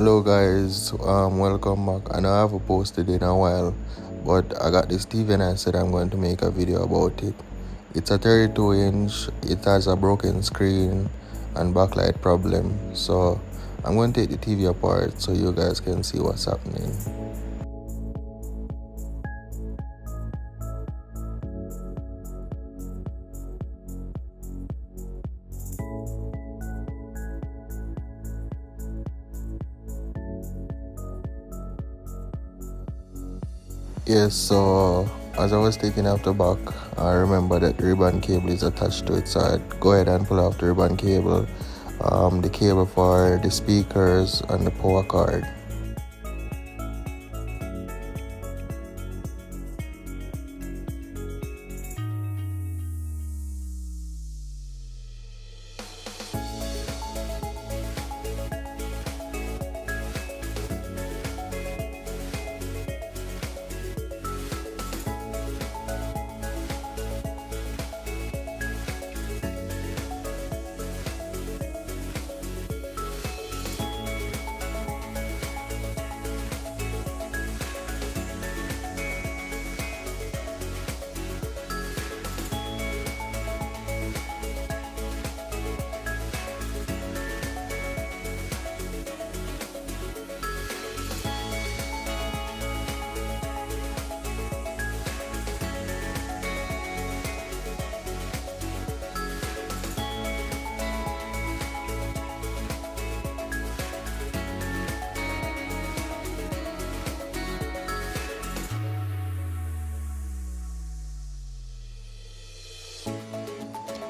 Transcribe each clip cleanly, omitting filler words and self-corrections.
Hello guys, welcome back. I know I haven't posted in a while, but I got this TV and I said I'm going to make a video about it. It's a 32-inch, it has a broken screen and backlight problem. So I'm going to take the TV apart so you guys can see what's happening. Yes, so as I was taking off the back, I remember that the ribbon cable is attached to it, so I'd go ahead and pull off the ribbon cable, the cable for the speakers and the power cord.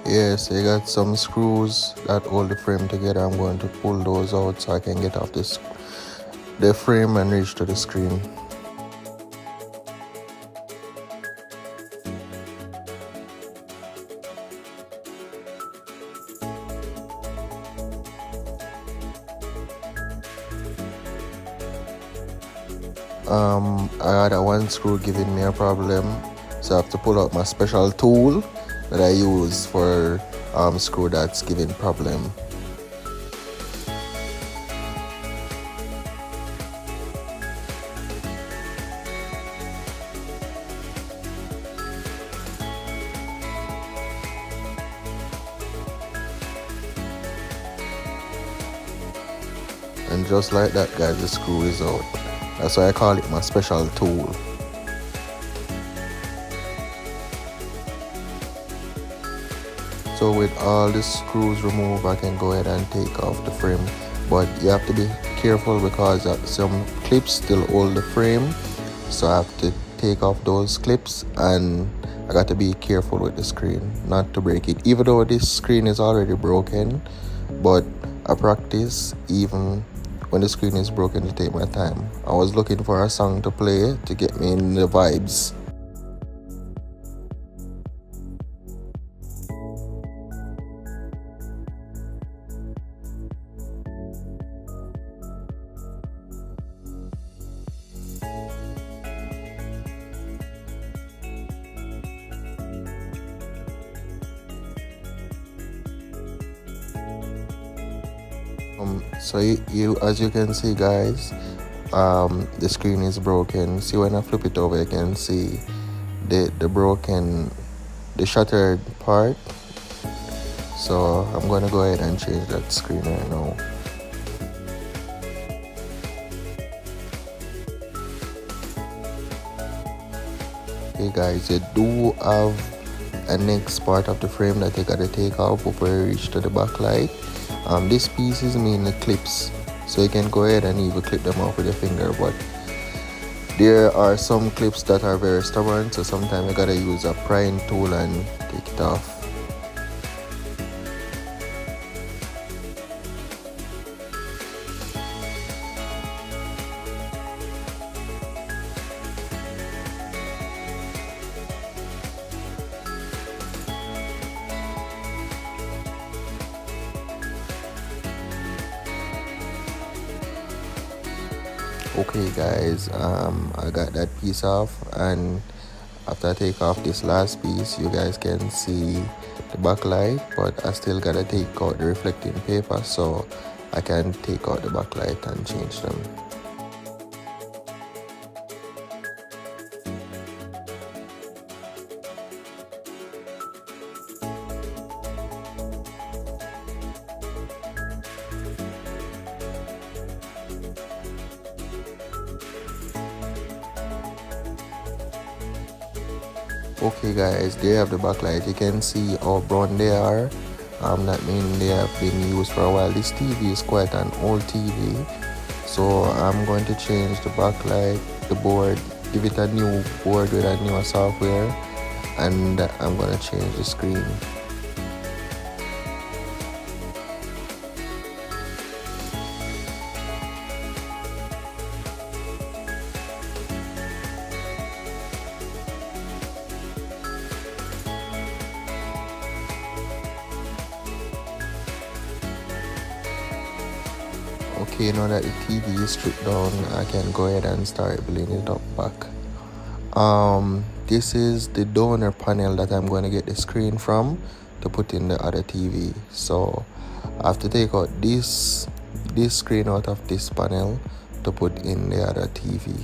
Yes, I got some screws that hold the frame together. I'm going to pull those out so I can get off the frame and reach to the screen. I had a one screw giving me a problem, so I have to pull out my special tool that I use for screw that's giving problem. And just like that, guys, the screw is out. That's why I call it my special tool. So with all the screws removed, I can go ahead and take off the frame. But you have to be careful because some clips still hold the frame. So I have to take off those clips, and I got to be careful with the screen not to break it. Even though this screen is already broken, but I practice even when the screen is broken to take my time. I was looking for a song to play to get me in the vibes. So you as you can see, guys, the screen is broken. See, when I flip it over, you can see the shattered part. So I'm gonna go ahead and change that screen right now. Okay guys, you do have a next part of the frame that you gotta take off before you reach to the backlight. This piece is mainly clips, so you can go ahead and even clip them off with your finger, but there are some clips that are very stubborn, so sometimes you gotta use a prying tool and take it off. Okay guys, I got that piece off, and after I take off this last piece, you guys can see the backlight, but I still gotta take out the reflecting paper, so I can take out the backlight and change them. Okay guys, there you have the backlight. You can see how brown they are. That means they have been used for a while. This TV is quite an old TV, so I'm going to change the backlight, the board, give it a new board with a newer software, and I'm going to change the screen. Okay, now that the TV is stripped down, I can go ahead and start building it up back. This is the donor panel that I'm going to get the screen from to put in the other TV. So I have to take out this screen out of this panel to put in the other TV.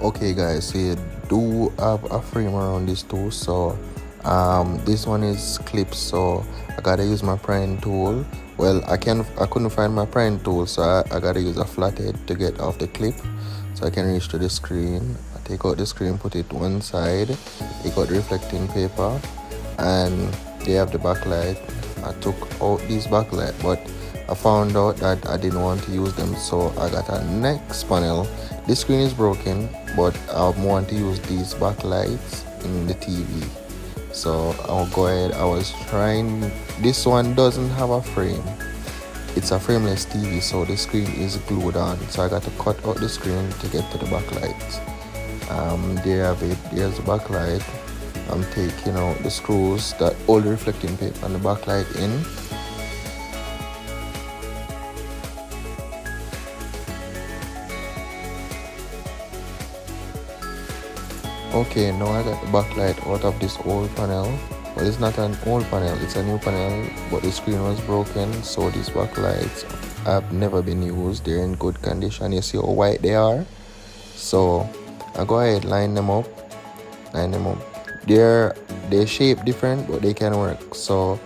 Okay guys, so you do have a frame around this too. So this one is clipped, so I gotta use my prying tool. Well, I couldn't find my prying tool, so I gotta use a flathead to get off the clip so I can reach to the screen. I take out the screen, put it one side, take out the reflecting paper, and they have the backlight. I took out these backlight, but I found out that I didn't want to use them, so I got a next panel. This screen is broken, but I want to use these backlights in the TV. So I'll go ahead. I was trying. This one doesn't have a frame. It's a frameless TV, so the screen is glued on. So I got to cut out the screen to get to the backlights. There you have it. There's the backlight. I'm taking out the screws that hold the reflecting paper and the backlight in. Okay, now I got the backlight out of this old panel. Well, it's not an old panel, it's a new panel, but the screen was broken, so these backlights have never been used. They're in good condition. You see how white they are? So I go ahead, line them up. They're shape different, but they can work. So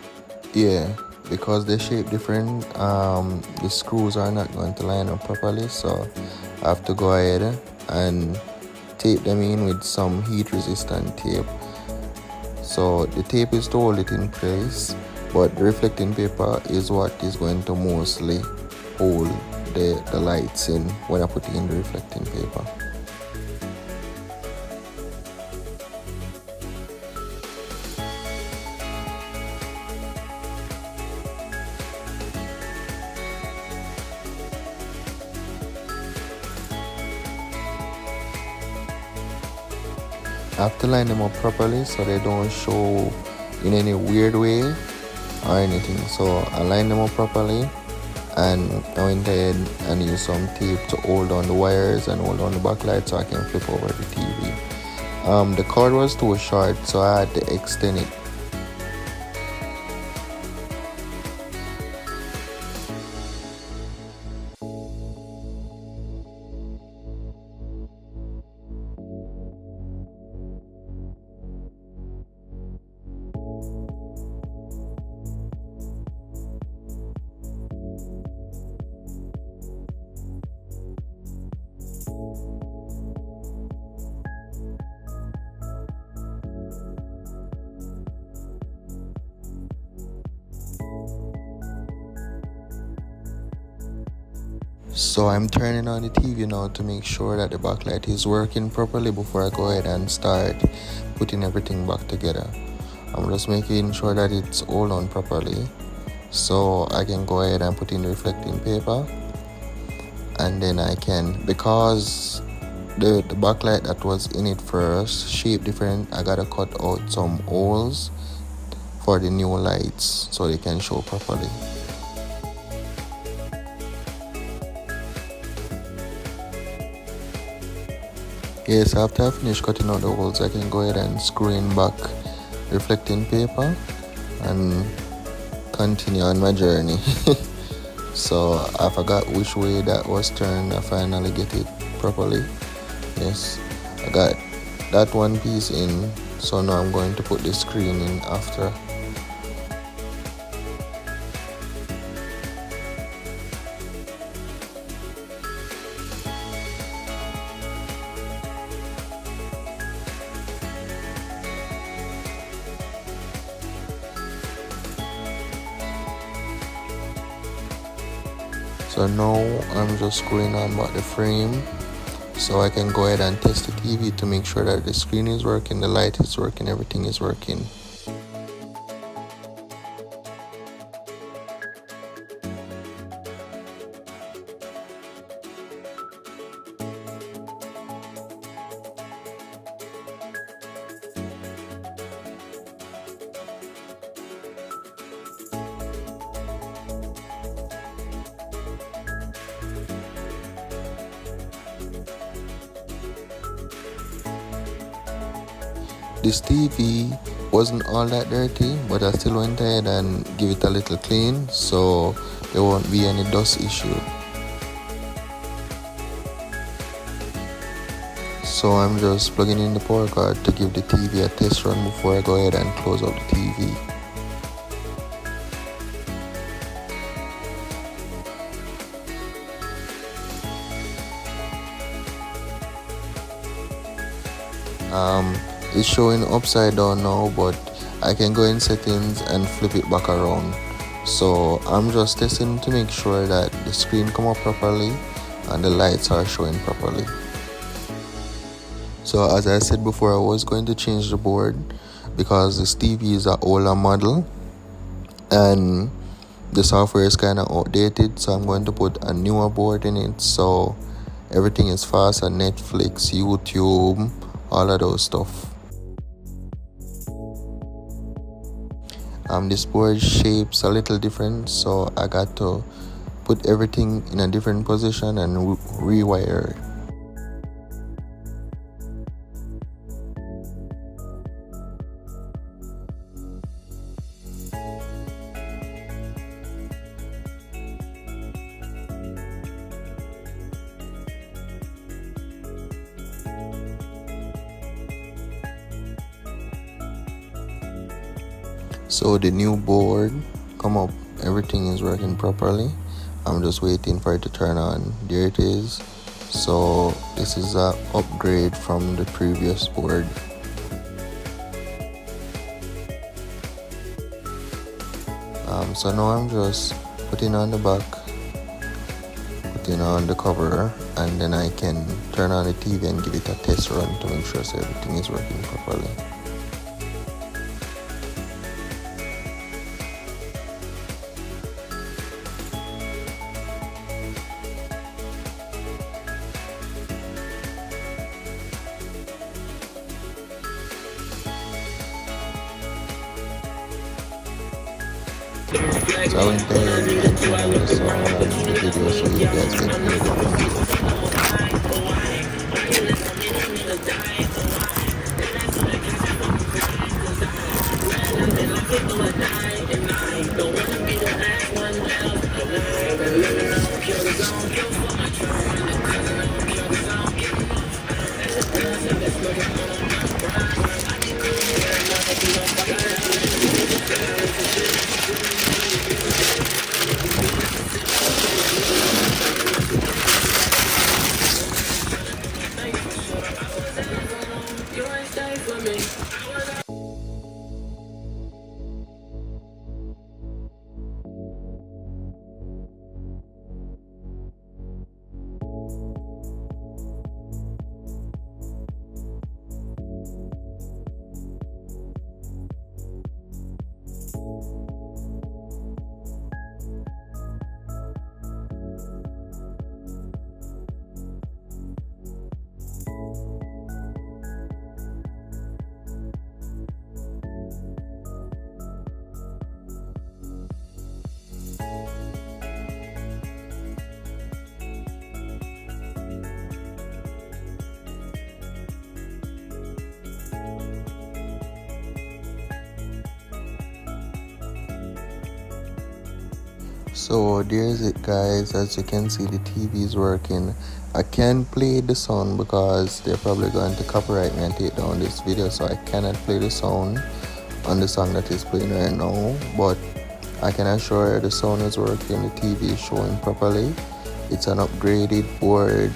yeah, because they shape different, the screws are not going to line up properly, so I have to go ahead and tape them in with some heat resistant tape. So the tape is to hold it in place, but the reflecting paper is what is going to mostly hold the lights in when I put in the reflecting paper. I have to line them up properly so they don't show in any weird way or anything. So I line them up properly, and I went ahead and used some tape to hold on the wires and hold on the backlight so I can flip over the TV. The cord was too short, so I had to extend it. So I'm turning on the TV now to make sure that the backlight is working properly before I go ahead and start putting everything back together. I'm just making sure that it's all on properly so I can go ahead and put in the reflecting paper, and then I can, because the backlight that was in it first, shape different. I gotta cut out some holes for the new lights so they can show properly. Yes, after I finish cutting out the holes, I can go ahead and screw in back reflecting paper and continue on my journey. So I forgot which way that was turned. I finally get it properly. Yes, I got that one piece in, so now I'm going to put the screen in after. So now I'm just screwing on back the frame so I can go ahead and test the TV to make sure that the screen is working, the light is working, everything is working. This TV wasn't all that dirty, but I still went ahead and give it a little clean so there won't be any dust issue. So I'm just plugging in the power cord to give the TV a test run before I go ahead and close out the TV. It's showing upside down now, but I can go in settings and flip it back around. So I'm just testing to make sure that the screen come up properly and the lights are showing properly. So as I said before, I was going to change the board because this TV is an older model and the software is kind of outdated, so I'm going to put a newer board in it so everything is fast on Netflix, YouTube, all of those stuff. This board shape's a little different, so I got to put everything in a different position and rewire it. So the new board come up, everything is working properly. I'm just waiting for it to turn on. There it is. So this is an upgrade from the previous board. So now I'm just putting on the back, putting on the cover, and then I can turn on the TV and give it a test run to make sure so everything is working properly. So I went ahead and turned on the sound and the video so you guys can hear the music. So there's it, guys. As you can see, the TV is working. I can't play the sound because they're probably going to copyright me and take down this video, so I cannot play the sound on the song that is playing right now. But I can assure you the sound is working, the TV is showing properly. It's an upgraded board,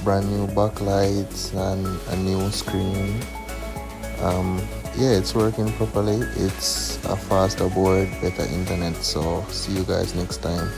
brand new backlights and a new screen. Yeah, it's working properly. It's a faster board, better internet. So see you guys next time.